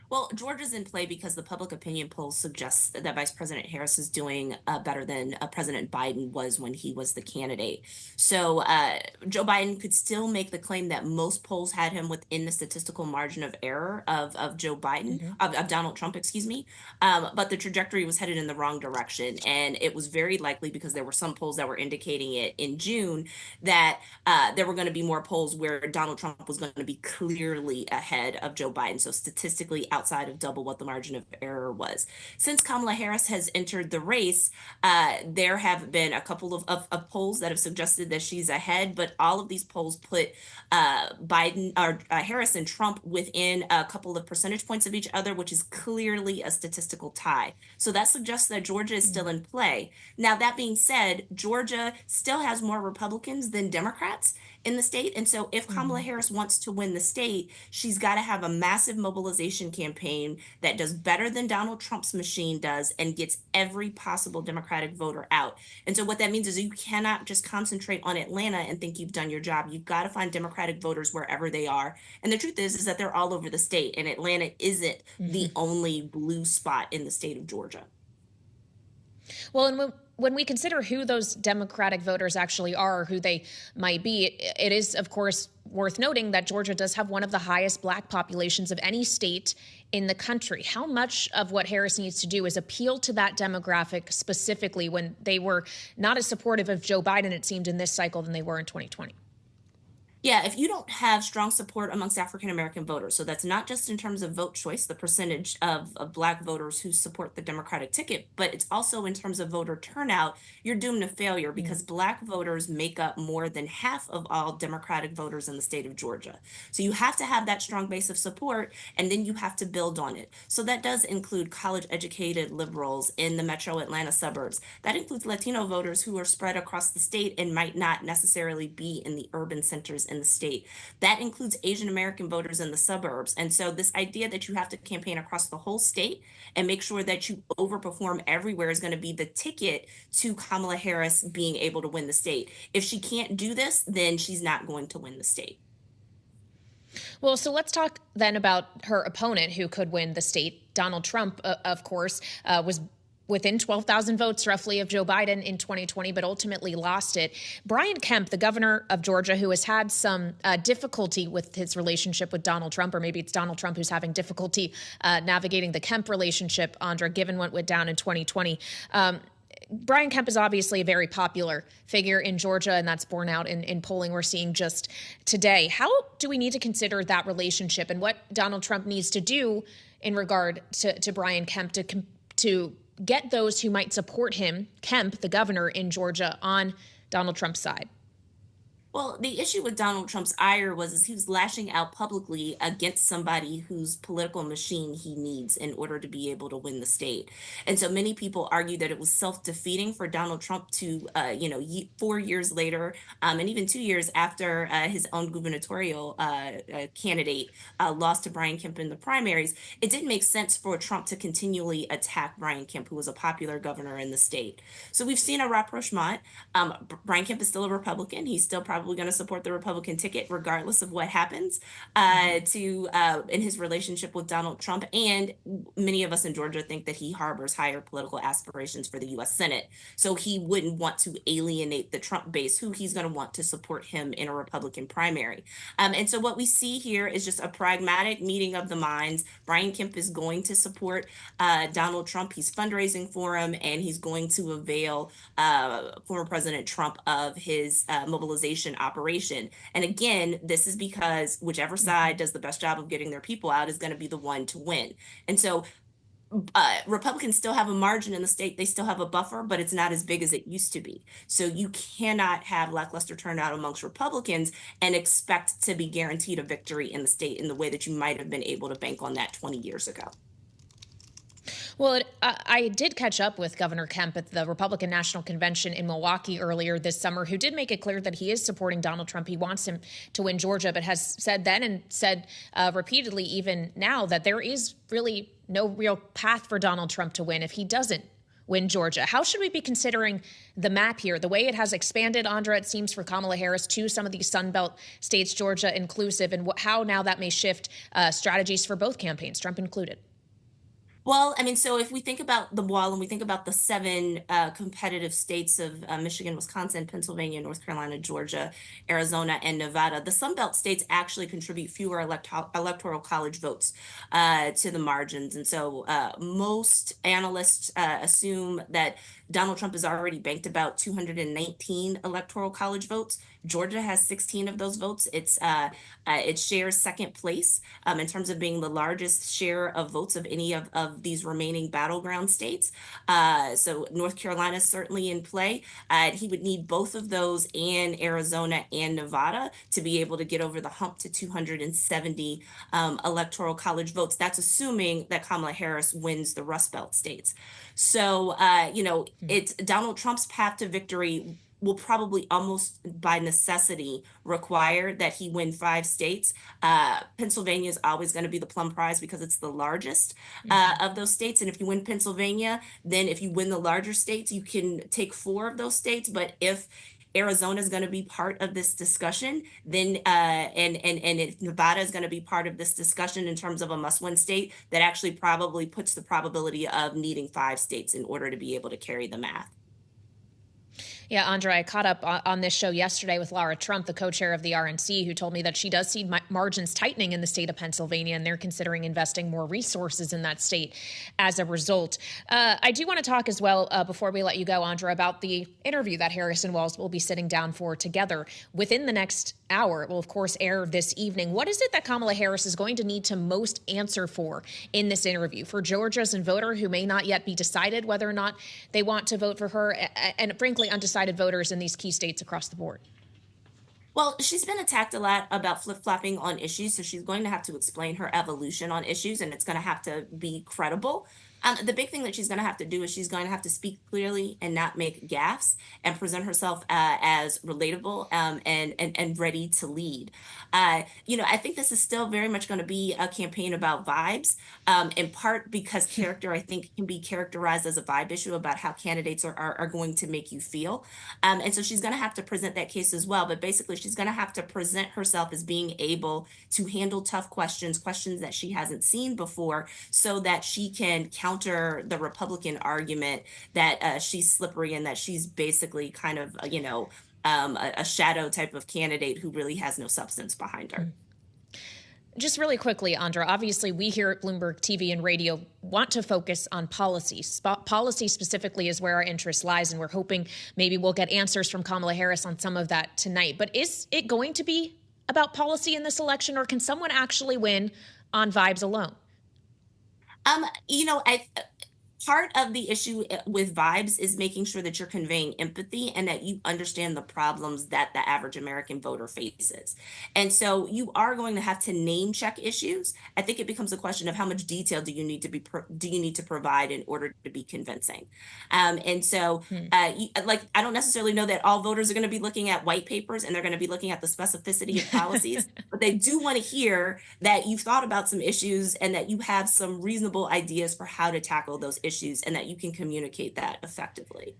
Well, Georgia's in play because the public opinion polls suggest that Vice President Harris is doing better than President Biden was when he was the candidate. So Joe Biden could still make the claim that most polls had him within the statistical margin of error of Joe Biden, Hmm. of Donald Trump, excuse me. But the trajectory was headed in the wrong direction. And it was very likely because there were some polls that were indicating it in June that there were going to be more polls where Donald Trump was going to be clearly ahead of Joe Biden. So statistically outside of double what the margin of error was. Since Kamala Harris has entered the race, there have been a couple of polls that have suggested that she's ahead, but all of these polls put Biden or Harris and Trump within a couple of percentage points of each other, which is clearly a statistical tie. So that suggests that Georgia is still in play. Now, that being said, Georgia still has more Republicans than Democrats in the state. And so if Kamala Hmm. Harris wants to win the state, she's got to have a massive mobilization campaign that does better than Donald Trump's machine does and gets every possible Democratic voter out. And so what that means is you cannot just concentrate on Atlanta and think you've done your job. You've got to find Democratic voters wherever they are. And the truth is that they're all over the state, and Atlanta isn't the Hmm. only blue spot in the state of Georgia. Well, and when we consider who those Democratic voters actually are, who they might be, it is, of course, worth noting that Georgia does have one of the highest Black populations of any state in the country. How much of what Harris needs to do is appeal to that demographic specifically when they were not as supportive of Joe Biden, it seemed, in this cycle than they were in 2020? Yeah, if you don't have strong support amongst African American voters, so that's not just in terms of vote choice, the percentage of Black voters who support the Democratic ticket, but it's also in terms of voter turnout, you're doomed to failure because Black voters make up more than half of all Democratic voters in the state of Georgia. So you have to have that strong base of support, and then you have to build on it. So that does include college educated liberals in the metro Atlanta suburbs. That includes Latino voters who are spread across the state and might not necessarily be in the urban centers in the state. That includes Asian American voters in the suburbs. And so, this idea that you have to campaign across the whole state and make sure that you overperform everywhere is going to be the ticket to Kamala Harris being able to win the state. If she can't do this, then she's not going to win the state. Well, so let's talk then about her opponent who could win the state. Donald Trump, of course, was within 12,000 votes roughly of Joe Biden in 2020, but ultimately lost it. Brian Kemp, the governor of Georgia, who has had some difficulty with his relationship with Donald Trump, or maybe it's Donald Trump who's having difficulty navigating the Kemp relationship, Andra, given what went down in 2020. Brian Kemp is obviously a very popular figure in Georgia, and that's borne out in polling we're seeing just today. How do we need to consider that relationship and what Donald Trump needs to do in regard to Brian Kemp to get those who might support him, Kemp, the governor in Georgia, on Donald Trump's side? Well, the issue with Donald Trump's ire was is he was lashing out publicly against somebody whose political machine he needs in order to be able to win the state. And so many people argue that it was self-defeating for Donald Trump to, 4 years later, and even 2 years after his own gubernatorial candidate lost to Brian Kemp in the primaries, it didn't make sense for Trump to continually attack Brian Kemp, who was a popular governor in the state. So we've seen a rapprochement. Brian Kemp is still a Republican. He's still probably going to support the Republican ticket regardless of what happens to in his relationship with Donald Trump. And many of us in Georgia think that he harbors higher political aspirations for the U.S. Senate. So he wouldn't want to alienate the Trump base, who he's going to want to support him in a Republican primary. And so what we see here is just a pragmatic meeting of the minds. Brian Kemp is going to support Donald Trump. He's fundraising for him, and he's going to avail former President Trump of his mobilization operation. And again, this is because whichever side does the best job of getting their people out is going to be the one to win. And so Republicans still have a margin in the state. They still have a buffer, but it's not as big as it used to be. So you cannot have lackluster turnout amongst Republicans and expect to be guaranteed a victory in the state in the way that you might have been able to bank on that 20 years ago. Well, I did catch up with Governor Kemp at the Republican National Convention in Milwaukee earlier this summer, who did make it clear that he is supporting Donald Trump. He wants him to win Georgia, but has said then and said repeatedly even now that there is really no real path for Donald Trump to win if he doesn't win Georgia. How should we be considering the map here? The way it has expanded, Andra, it seems, for Kamala Harris to some of these Sun Belt states, Georgia inclusive, and how now that may shift strategies for both campaigns, Trump included. Well, I mean, so if we think about the wall and we think about the seven competitive states of Michigan, Wisconsin, Pennsylvania, North Carolina, Georgia, Arizona, and Nevada, the Sun Belt states actually contribute fewer electoral college votes to the margins. And so most analysts assume that Donald Trump has already banked about 219 electoral college votes. Georgia has 16 of those votes. It shares second place in terms of being the largest share of votes of any of these remaining battleground states. So North Carolina is certainly in play. He would need both of those and Arizona and Nevada to be able to get over the hump to 270 electoral college votes. That's assuming that Kamala Harris wins the Rust Belt states. So, it's Donald Trump's path to victory will probably almost by necessity require that he win 5 states. Pennsylvania is always going to be the plum prize because it's the largest of those states. And if you win Pennsylvania, then if you win the larger states, you can take 4 of those states. But if Arizona is going to be part of this discussion, then and if Nevada is going to be part of this discussion in terms of a must-win state, that actually probably puts the probability of needing 5 states in order to be able to carry the math. Yeah, Andra, I caught up on this show yesterday with Laura Trump, the co-chair of the RNC, who told me that she does see margins tightening in the state of Pennsylvania, and they're considering investing more resources in that state as a result. I do want to talk as well, before we let you go, Andra, about the interview that Harris and Walz will be sitting down for together within the next hour. It will, of course, air this evening. What is it that Kamala Harris is going to need to most answer for in this interview for Georgians and voters who may not yet be decided whether or not they want to vote for her, and frankly, undecided voters in these key states across the board? Well, she's been attacked a lot about flip-flopping on issues, so she's going to have to explain her evolution on issues, and it's going to have to be credible. The big thing that she's going to have to do is she's going to have to speak clearly and not make gaffes and present herself as relatable and ready to lead. I think this is still very much going to be a campaign about vibes, in part because character, I think, can be characterized as a vibe issue about how candidates are going to make you feel. And so she's going to have to present that case as well. But basically, she's going to have to present herself as being able to handle tough questions, questions that she hasn't seen before, so that she can counter the Republican argument that she's slippery and that she's basically kind of, a shadow type of candidate who really has no substance behind her. Just really quickly, Andra, obviously we here at Bloomberg TV and radio want to focus on policy. Policy specifically is where our interest lies, and we're hoping maybe we'll get answers from Kamala Harris on some of that tonight. But is it going to be about policy in this election, or can someone actually win on vibes alone? I Part of the issue with vibes is making sure that you're conveying empathy and that you understand the problems that the average American voter faces. And so you are going to have to name check issues. I think it becomes a question of how much detail do you need to provide in order to be convincing. And so I don't necessarily know that all voters are going to be looking at white papers and they're going to be looking at the specificity of policies, but they do want to hear that you've thought about some issues and that you have some reasonable ideas for how to tackle those issues and that you can communicate that effectively.